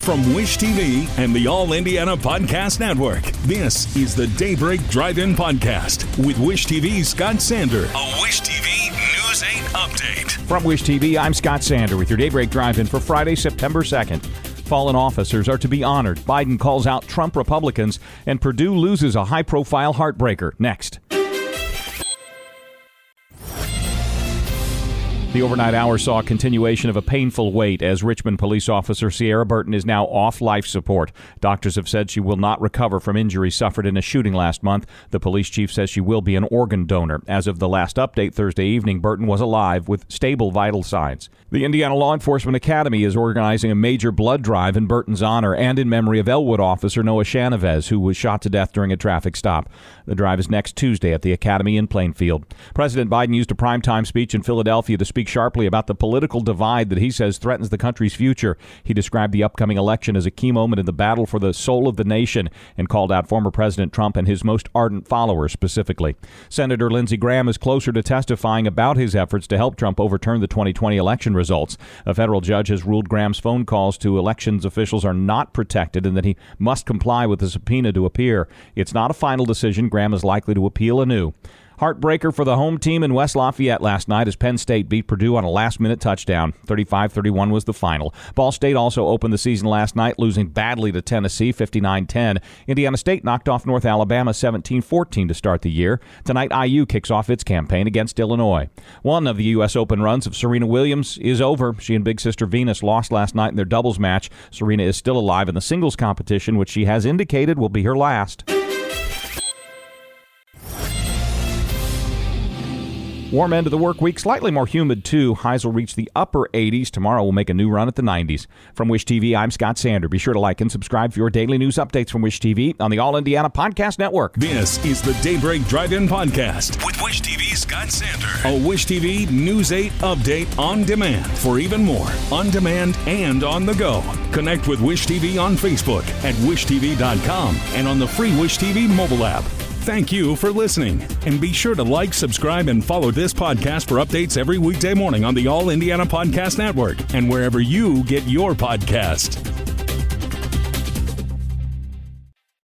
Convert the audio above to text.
From Wish TV and the All Indiana Podcast Network, this is the Daybreak Drive-In Podcast with Wish TV's Scott Sander. A Wish TV News 8 update. From Wish TV, I'm Scott Sander with your Daybreak Drive-In for Friday, September 2nd. Fallen officers are to be honored. Biden calls out Trump Republicans, and Purdue loses a high-profile heartbreaker. Next. The overnight hour saw a continuation of a painful wait as Richmond police officer Sierra Burton is now off life support. Doctors have said she will not recover from injuries suffered in a shooting last month. The police chief says she will be an organ donor. As of the last update Thursday evening, Burton was alive with stable vital signs. The Indiana Law Enforcement Academy is organizing a major blood drive in Burton's honor and in memory of Elwood officer Noah Chanovez, who was shot to death during a traffic stop. The drive is next Tuesday at the Academy in Plainfield. President Biden used a primetime speech in Philadelphia to speak sharply about the political divide that he says threatens the country's future. He described the upcoming election as a key moment in the battle for the soul of the nation and called out former President Trump and his most ardent followers specifically. Senator Lindsey Graham is closer to testifying about his efforts to help Trump overturn the 2020 election results. A federal judge has ruled Graham's phone calls to elections officials are not protected and that he must comply with the subpoena to appear. It's not a final decision. Graham is likely to appeal anew. Heartbreaker for the home team in West Lafayette last night as Penn State beat Purdue on a last-minute touchdown. 35-31 was the final. Ball State also opened the season last night, losing badly to Tennessee, 59-10. Indiana State knocked off North Alabama 17-14 to start the year. Tonight, IU kicks off its campaign against Illinois. One of the U.S. Open runs of Serena Williams is over. She and big sister Venus lost last night in their doubles match. Serena is still alive in the singles competition, which she has indicated will be her last. Warm end of the work week, slightly more humid too. Highs will reach the upper 80s. Tomorrow we'll make a new run at the 90s. From Wish TV, I'm Scott Sander. Be sure to like and subscribe for your daily news updates from Wish TV on the All Indiana Podcast Network. This is the Daybreak Drive-In Podcast with Wish TV's Scott Sander. A Wish TV News 8 update on demand for even more on demand and on the go. Connect with Wish TV on Facebook at wishtv.com and on the free Wish TV mobile app. Thank you for listening, and be sure to like, subscribe, and follow this podcast for updates every weekday morning on the All Indiana Podcast Network and wherever you get your podcast.